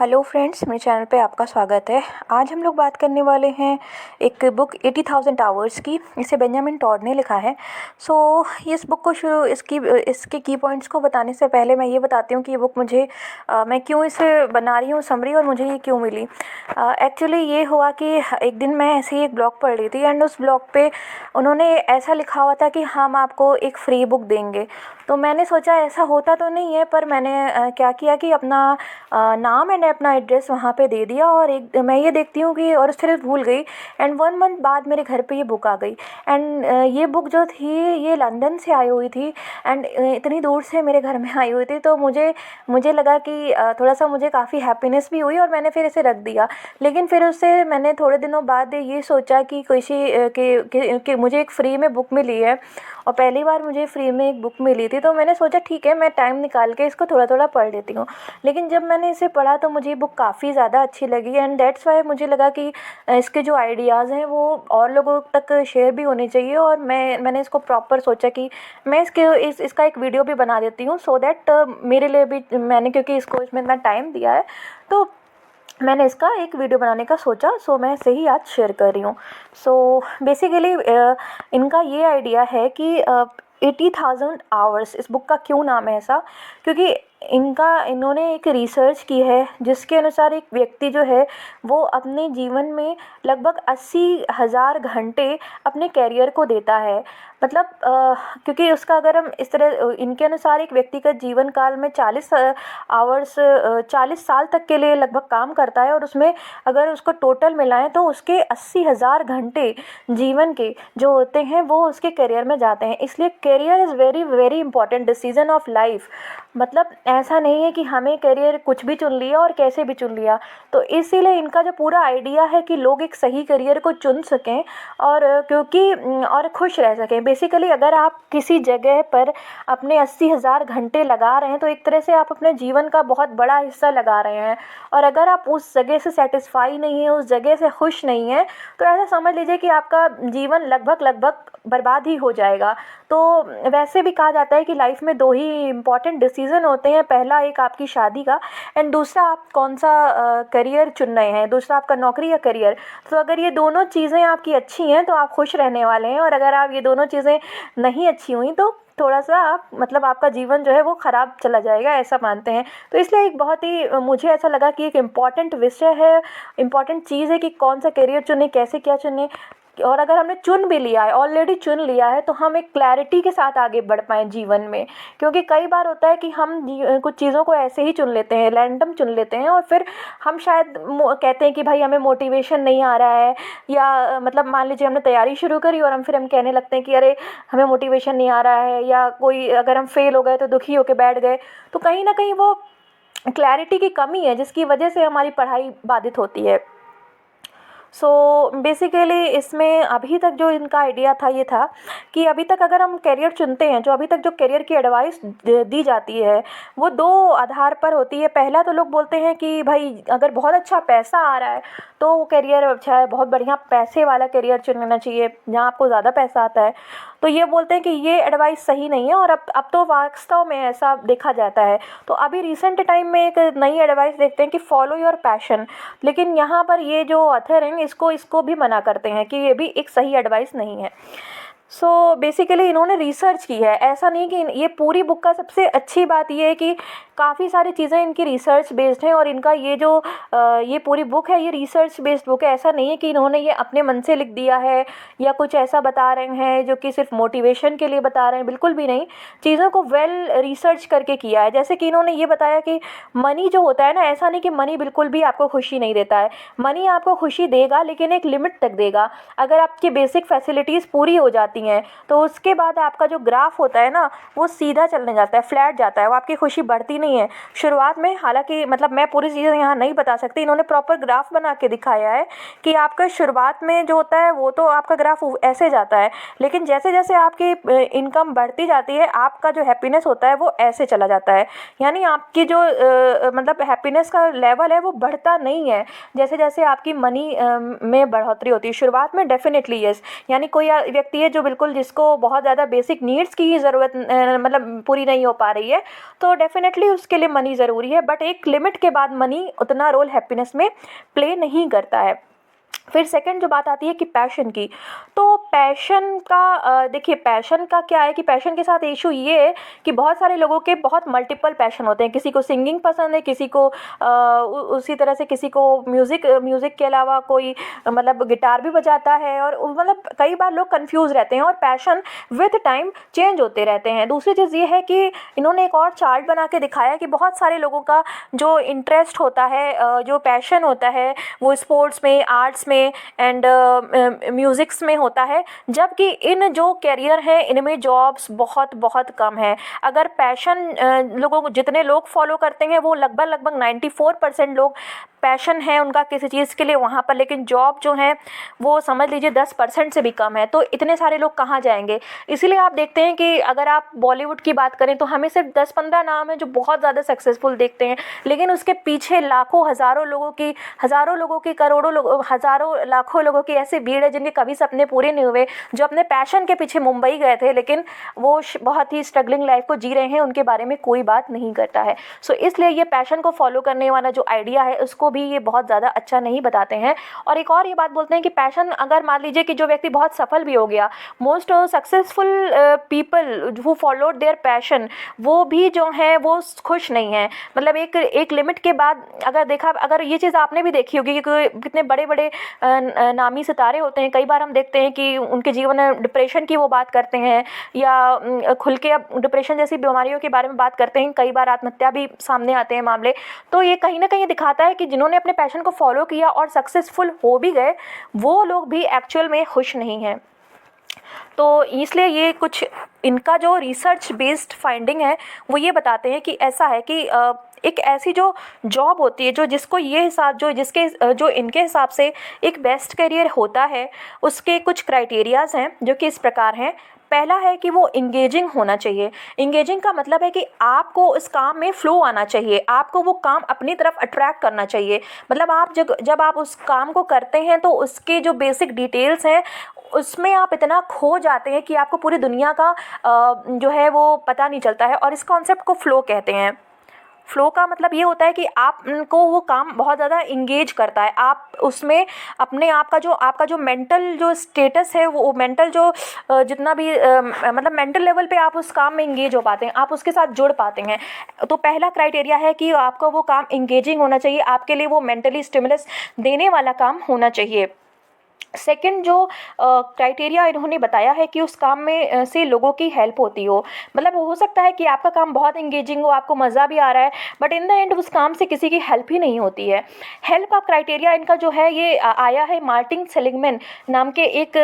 Hello friends, मेरे channel पे आपका स्वागत है। आज हम लोग बात करने वाले हैं एक बुक 80,000 आवर्स की। इसे बेंजामिन टॉड ने लिखा है। इस बुक को शुरू इसके की पॉइंट्स को बताने से पहले मैं ये बताती हूँ कि ये बुक मुझे मैं क्यों इसे बना रही हूँ समरी, और मुझे ये क्यों मिली। एक्चुअली ये हुआ कि एक दिन मैं ऐसे ही एक ब्लॉग पढ़ रही थी, एंड उस ब्लॉग पे उन्होंने ऐसा लिखा हुआ था कि हम आपको एक फ्री बुक देंगे। तो मैंने सोचा ऐसा होता तो नहीं है, पर मैंने क्या किया कि अपना नाम एंड अपना एड्रेस वहाँ पे दे दिया, और एक मैं ये देखती हूँ कि और फिर भूल गई। एंड 1 मंथ बाद मेरे घर पे ये बुक आ गई। एंड ये बुक जो थी ये लंदन से आई हुई थी, एंड इतनी दूर से मेरे घर में आई हुई थी। तो मुझे मुझे लगा कि थोड़ा सा मुझे काफ़ी हैप्पीनेस भी हुई, और मैंने फिर इसे रख दिया। लेकिन फिर उससे मैंने थोड़े दिनों बाद ये सोचा कि कि मुझे एक फ्री में बुक मिली है, और पहली बार मुझे फ्री में एक बुक मिली थी। तो मैंने सोचा ठीक है, मैं टाइम निकाल के इसको थोड़ा थोड़ा पढ़ लेती हूँ। लेकिन जब मैंने इसे पढ़ा तो मुझे ये बुक काफ़ी ज़्यादा अच्छी लगी, एंड दैट्स वाई मुझे लगा कि इसके जो आइडियाज़ हैं वो और लोगों तक शेयर भी होने चाहिए। और मैंने इसको प्रॉपर सोचा कि मैं इसका एक वीडियो भी बना देती हूँ, सो दैट मेरे लिए भी, मैंने क्योंकि इसको इसमें इतना टाइम दिया है, तो मैंने इसका एक वीडियो बनाने का सोचा। मैं इसे ही आज शेयर कर रही हूँ। बेसिकली इनका ये आइडिया है कि 80,000 आवर्स, इस बुक का क्यों नाम है ऐसा, क्योंकि इन्होंने एक रिसर्च की है जिसके अनुसार एक व्यक्ति जो है वो अपने जीवन में लगभग 80,000 घंटे अपने कैरियर को देता है। मतलब क्योंकि उसका अगर हम इस तरह, इनके अनुसार एक व्यक्ति का जीवन काल में 40 साल तक के लिए लगभग काम करता है, और उसमें अगर उसको टोटल मिलाएं तो उसके 80,000 घंटे जीवन के जो होते हैं वो उसके करियर में जाते हैं। इसलिए career is very very important decision of life. मतलब ऐसा नहीं है कि हमें करियर कुछ भी चुन लिया और कैसे भी चुन लिया। तो इसीलिए इनका जो पूरा आइडिया है कि लोग एक सही करियर को चुन सकें, और और खुश रह सकें। बेसिकली अगर आप किसी जगह पर अपने 80,000 घंटे लगा रहे हैं तो एक तरह से आप अपने जीवन का बहुत बड़ा हिस्सा लगा रहे हैं। और अगर आप उस जगह से सेटिस्फाई नहीं है, उस जगह से खुश नहीं है, तो ऐसा समझ लीजिए कि आपका जीवन लगभग लगभग बर्बाद ही हो जाएगा। तो वैसे भी कहा जाता है कि लाइफ में 2 ही इम्पॉर्टेंट डिसीज़न होते हैं। पहला एक आपकी शादी का, एंड दूसरा आप कौन सा करियर चुन रहे हैं, दूसरा आपका नौकरी या करियर। तो अगर ये दोनों चीज़ें आपकी अच्छी हैं तो आप खुश रहने वाले हैं, और अगर आप ये दोनों चीज़ें नहीं अच्छी हुई तो थोड़ा सा आप, मतलब आपका जीवन जो है वो ख़राब चला जाएगा, ऐसा मानते हैं। तो इसलिए एक बहुत ही मुझे ऐसा लगा कि एक इम्पॉर्टेंट विषय है, इम्पॉर्टेंट चीज़ है कि कौन सा करियर चुने, कैसे क्या चुने। और अगर हमने चुन भी लिया है, ऑलरेडी चुन लिया है, तो हम एक क्लैरिटी के साथ आगे बढ़ पाएँ जीवन में। क्योंकि कई बार होता है कि हम कुछ चीज़ों को ऐसे ही चुन लेते हैं, रैंडम चुन लेते हैं, और फिर हम शायद कहते हैं कि भाई हमें मोटिवेशन नहीं आ रहा है, या मतलब मान लीजिए हमने तैयारी शुरू करी और हम कहने लगते हैं कि अरे हमें मोटिवेशन नहीं आ रहा है, या कोई अगर हम फेल हो गए तो दुखी होकर बैठ गए। तो कहीं ना कहीं वो क्लैरिटी की कमी है जिसकी वजह से हमारी पढ़ाई बाधित होती है। बेसिकली इसमें अभी तक जो इनका आइडिया था ये था कि अभी तक अगर हम करियर चुनते हैं, जो करियर की एडवाइस दी जाती है वो 2 आधार पर होती है। पहला तो लोग बोलते हैं कि भाई अगर बहुत अच्छा पैसा आ रहा है तो वो करियर अच्छा है, बहुत बढ़िया पैसे वाला करियर चुन लेना चाहिए जहाँ आपको ज़्यादा पैसा आता है। तो ये बोलते हैं कि ये एडवाइस सही नहीं है, और अब तो वास्तव में ऐसा देखा जाता है। तो अभी रिसेंट टाइम में एक नई एडवाइस देखते हैं कि फॉलो योर पैशन। लेकिन यहाँ पर ये जो ऑथर हैं इसको भी मना करते हैं कि ये भी एक सही एडवाइस नहीं है। बेसिकली इन्होंने रिसर्च की है, ऐसा नहीं कि ये पूरी बुक का सबसे अच्छी बात ये है कि काफ़ी सारी चीज़ें इनकी रिसर्च बेस्ड हैं, और इनका ये पूरी बुक है ये रिसर्च बेस्ड बुक है। ऐसा नहीं है कि इन्होंने ये अपने मन से लिख दिया है या कुछ ऐसा बता रहे हैं जो कि सिर्फ मोटिवेशन के लिए बता रहे हैं, बिल्कुल भी नहीं। चीज़ों को वेल रिसर्च करके किया है। जैसे कि इन्होंने ये बताया कि मनी जो होता है ना, ऐसा नहीं कि मनी बिल्कुल भी आपको खुशी नहीं देता है। मनी आपको खुशी देगा, लेकिन एक लिमिट तक देगा। अगर आपकी बेसिक फैसिलिटीज़ पूरी हो जाती हैं तो उसके बाद आपका जो ग्राफ होता है ना वो सीधा चलने जाता है, फ्लैट जाता है, वो आपकी खुशी बढ़ती नहीं है शुरुआत में। हालांकि मतलब मैं पूरी चीज़ें यहाँ नहीं बता सकती, इन्होंने प्रॉपर ग्राफ बना के दिखाया है कि आपका शुरुआत में जो होता है वो तो आपका ग्राफ ऐसे जाता है, लेकिन जैसे जैसे आपकी इनकम बढ़ती जाती है आपका जो हैप्पीनेस होता है वो ऐसे चला जाता है। यानी आपकी जो मतलब हैप्पीनेस का लेवल है वो बढ़ता नहीं है जैसे जैसे आपकी मनी में बढ़ोतरी होती है। शुरुआत में डेफिनेटली यस, यानी कोई व्यक्ति है जो बिल्कुल जिसको बहुत ज़्यादा बेसिक नीड्स की ही ज़रूरत मतलब पूरी नहीं हो पा रही है, तो डेफ़िनेटली उसके लिए मनी ज़रूरी है, बट एक लिमिट के बाद मनी उतना रोल हैप्पीनेस में प्ले नहीं करता है। फिर सेकंड जो बात आती है कि पैशन की, तो पैशन का देखिए पैशन का क्या है कि पैशन के साथ इशू ये है कि बहुत सारे लोगों के बहुत मल्टीपल पैशन होते हैं। किसी को सिंगिंग पसंद है, किसी को उसी तरह से किसी को म्यूज़िक के अलावा कोई मतलब गिटार भी बजाता है, और मतलब कई बार लोग कंफ्यूज रहते हैं और पैशन विद टाइम चेंज होते रहते हैं। दूसरी चीज़ ये है कि इन्होंने एक और चार्ट बना के दिखाया कि बहुत सारे लोगों का जो इंटरेस्ट होता है, जो पैशन होता है, वो स्पोर्ट्स में, आर्ट्स में एंड म्यूज़िक्स में होता है, जबकि इन जो कैरियर है इनमें जॉब्स बहुत बहुत कम है। अगर पैशन लोगों को जितने लोग फॉलो करते हैं वो लगभग 94% लोग पैशन है उनका किसी चीज़ के लिए वहाँ पर, लेकिन जॉब जो है वो समझ लीजिए 10% से भी कम है। तो इतने सारे लोग कहाँ जाएंगे? इसीलिए आप देखते हैं कि अगर आप बॉलीवुड की बात करें तो हमें सिर्फ 10-15 नाम है जो बहुत ज़्यादा सक्सेसफुल देखते हैं, लेकिन उसके पीछे लाखों हज़ारों लोगों की करोड़ों लोग, हज़ारों लाखों लोगों की ऐसी भीड़ है जिनके कभी सपने पूरे नहीं हुए, जो अपने पैशन के पीछे मुंबई गए थे लेकिन वो बहुत ही स्ट्रगलिंग लाइफ को जी रहे हैं, उनके बारे में कोई बात नहीं करता है। सो इसलिए ये पैशन को फॉलो करने वाला जो आइडिया है उसको भी ये बहुत ज़्यादा अच्छा नहीं बताते हैं। और एक और ये बात बोलते हैं कि पैशन, अगर मान लीजिए कि जो व्यक्ति बहुत सफल भी हो गया, most successful people who followed their passion, वो भी जो है वो खुश नहीं है। मतलब एक लिमिट के बाद अगर ये चीज़ आपने भी देखी होगी कि कितने बड़े बड़े नामी सितारे होते हैं, कई बार हम देखते हैं कि उनके जीवन में डिप्रेशन की वो बात करते हैं या खुल के अब डिप्रेशन जैसी बीमारियों के बारे में बात करते हैं, कई बार आत्महत्या भी सामने आते हैं मामले। तो ये कहीं ना कहीं दिखाता है कि जिन्होंने अपने पैशन को फॉलो किया और सक्सेसफुल हो भी गए, वो लोग भी एक्चुअल में खुश नहीं हैं। तो इसलिए ये कुछ इनका जो रिसर्च बेस्ड फाइंडिंग है वो ये बताते हैं कि ऐसा है कि एक ऐसी जो जॉब होती है जो इनके हिसाब से एक बेस्ट करियर होता है, उसके कुछ क्राइटेरियाज़ हैं जो कि इस प्रकार हैं। पहला है कि वो इंगेजिंग होना चाहिए। इंगेजिंग का मतलब है कि आपको उस काम में फ़्लो आना चाहिए, आपको वो काम अपनी तरफ अट्रैक्ट करना चाहिए। मतलब आप जब आप उस काम को करते हैं तो उसके जो बेसिक डिटेल्स हैं उसमें आप इतना खो जाते हैं कि आपको पूरी दुनिया का जो है वो पता नहीं चलता है, और इस कॉन्सेप्ट को फ़्लो कहते हैं। फ़्लो का मतलब ये होता है कि आपको वो काम बहुत ज़्यादा इंगेज करता है, आप उसमें अपने आपका जो मेंटल जो स्टेटस है, वो मेंटल जो जितना भी मतलब मेंटल लेवल पे आप उस काम में इंगेज हो पाते हैं, आप उसके साथ जुड़ पाते हैं। तो पहला क्राइटेरिया है कि आपका वो काम इंगेजिंग होना चाहिए, आपके लिए वो मेंटली स्टिमुलस देने वाला काम होना चाहिए। सेकंड जो क्राइटेरिया इन्होंने बताया है कि उस काम में से लोगों की हेल्प होती हो। मतलब हो सकता है कि आपका काम बहुत इंगेजिंग हो, आपको मज़ा भी आ रहा है, बट इन द एंड उस काम से किसी की हेल्प ही नहीं होती है। हेल्प का क्राइटेरिया इनका जो है ये आया है मार्टिन सेलिगमैन नाम के एक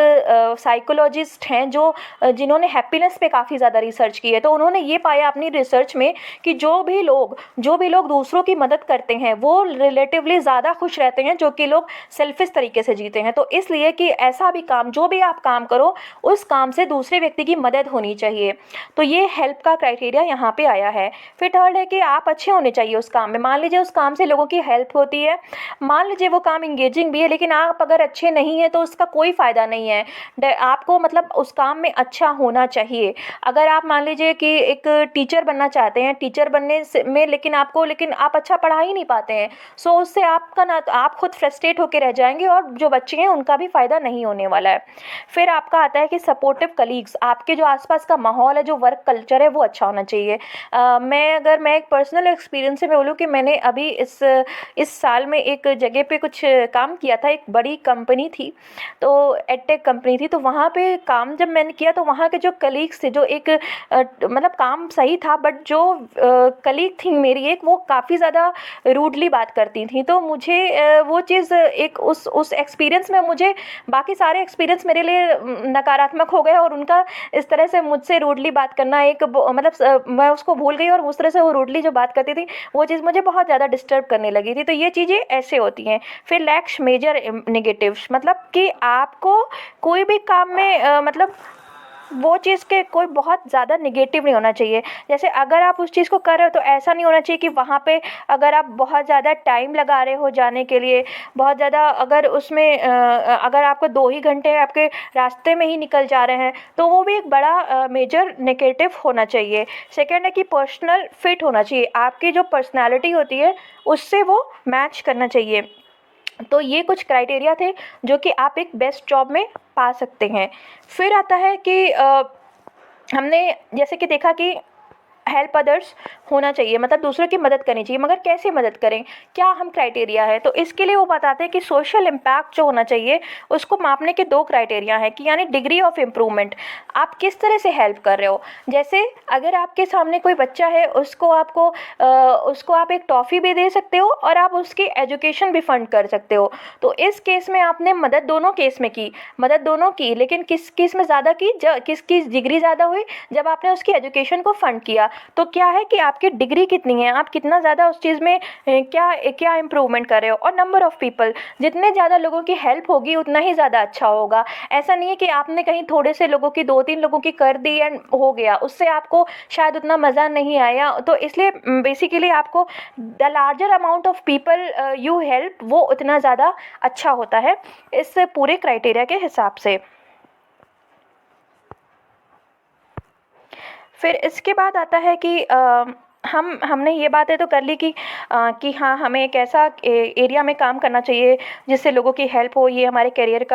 साइकोलॉजिस्ट हैं जिन्होंने हैप्पीनेस पे काफ़ी ज़्यादा रिसर्च की है। तो उन्होंने ये पाया अपनी रिसर्च में कि जो भी लोग दूसरों की मदद करते हैं वो रिलेटिवली ज़्यादा खुश रहते हैं जो कि लोग सेल्फिश तरीके से जीते हैं। तो इसलिए कि ऐसा भी काम, जो भी आप काम करो, उस काम से दूसरे व्यक्ति की मदद होनी चाहिए। तो ये हेल्प का क्राइटेरिया यहाँ पे आया है। फिर थर्ड है कि आप अच्छे होने चाहिए उस काम में। मान लीजिए उस काम से लोगों की हेल्प होती है, मान लीजिए वो काम इंगेजिंग भी है, लेकिन आप अगर अच्छे नहीं हैं तो उसका कोई फ़ायदा नहीं है। आपको मतलब उस काम में अच्छा होना चाहिए। अगर आप मान लीजिए कि एक टीचर बनना चाहते हैं, टीचर बनने में लेकिन आप अच्छा पढ़ा ही नहीं पाते हैं, सो उससे आप खुद फ्रस्ट्रेट होकर रह जाएंगे और जो बच्चे हैं उनका भी फ़ायदा नहीं होने वाला है। फिर आपका आता है कि सपोर्टिव कलीग्स, आपके जो आसपास का माहौल है, जो वर्क कल्चर है, वो अच्छा होना चाहिए। मैं एक पर्सनल एक्सपीरियंस से मैं बोलूँ कि मैंने अभी इस साल में एक जगह पे कुछ काम किया था, एक बड़ी कंपनी थी, तो एडटेक कंपनी थी। तो वहाँ पे काम जब मैंने किया तो वहाँ के जो कलीग्स थे, जो एक मतलब काम सही था, बट जो कलीग थी मेरी एक, वो काफ़ी ज़्यादा रूडली बात करती थी। तो मुझे वो चीज़ एक उस एक्सपीरियंस में मुझे बाकी सारे एक्सपीरियंस मेरे लिए नकारात्मक हो गए, और उनका इस तरह से मुझसे रूडली बात करना मतलब मैं उसको भूल गई, और उस तरह से वो रूडली जो बात करती थी वो चीज़ मुझे बहुत ज़्यादा डिस्टर्ब करने लगी थी। तो ये चीज़ें ऐसे होती हैं। फिर लैक्स मेजर नेगेटिव्स, मतलब कि आपको कोई भी काम में मतलब वो चीज़ के कोई बहुत ज़्यादा नेगेटिव नहीं होना चाहिए। जैसे अगर आप उस चीज़ को कर रहे हो तो ऐसा नहीं होना चाहिए कि वहाँ पे अगर आप बहुत ज़्यादा टाइम लगा रहे हो जाने के लिए, बहुत ज़्यादा अगर उसमें अगर आपको 2 ही घंटे आपके रास्ते में ही निकल जा रहे हैं, तो वो भी एक बड़ा मेजर नेगेटिव होना चाहिए। सेकंड है कि पर्सनल फिट होना चाहिए, आपकी जो पर्सनैलिटी होती है उससे वो मैच करना चाहिए। तो ये कुछ क्राइटेरिया थे जो कि आप एक बेस्ट जॉब में पा सकते हैं। फिर आता है कि हमने जैसे कि देखा कि हेल्प अदर्स होना चाहिए, मतलब दूसरों की मदद करनी चाहिए, मगर कैसे मदद करें, क्या हम क्राइटेरिया है, तो इसके लिए वो बताते हैं कि सोशल इम्पैक्ट जो होना चाहिए उसको मापने के 2 क्राइटेरिया हैं कि यानी डिग्री ऑफ इम्प्रूवमेंट, आप किस तरह से हेल्प कर रहे हो। जैसे अगर आपके सामने कोई बच्चा है, उसको आप एक टॉफ़ी भी दे सकते हो और आप उसकी एजुकेशन भी फंड कर सकते हो। तो इस केस में आपने मदद दोनों केस में की, मदद दोनों की, लेकिन किस केस में ज़्यादा की, किसकी डिग्री ज़्यादा हुई, जब आपने उसकी एजुकेशन को फंड किया। तो क्या है कि आपकी डिग्री कितनी है, आप कितना ज़्यादा उस चीज़ में क्या क्या इम्प्रूवमेंट कर रहे हो। और नंबर ऑफ़ पीपल, जितने ज़्यादा लोगों की हेल्प होगी उतना ही ज़्यादा अच्छा होगा। ऐसा नहीं है कि आपने कहीं थोड़े से लोगों की 2-3 लोगों की कर दी एंड हो गया, उससे आपको शायद उतना मज़ा नहीं आया। तो इसलिए बेसिकली आपको the larger amount of people you help, वो उतना ज़्यादा अच्छा होता है इस पूरे क्राइटेरिया के हिसाब से। फिर इसके बाद आता है कि हमने ये बातें तो कर ली कि हाँ, हमें एक ऐसा एरिया में काम करना चाहिए जिससे लोगों की हेल्प हो, ये हमारे करियर का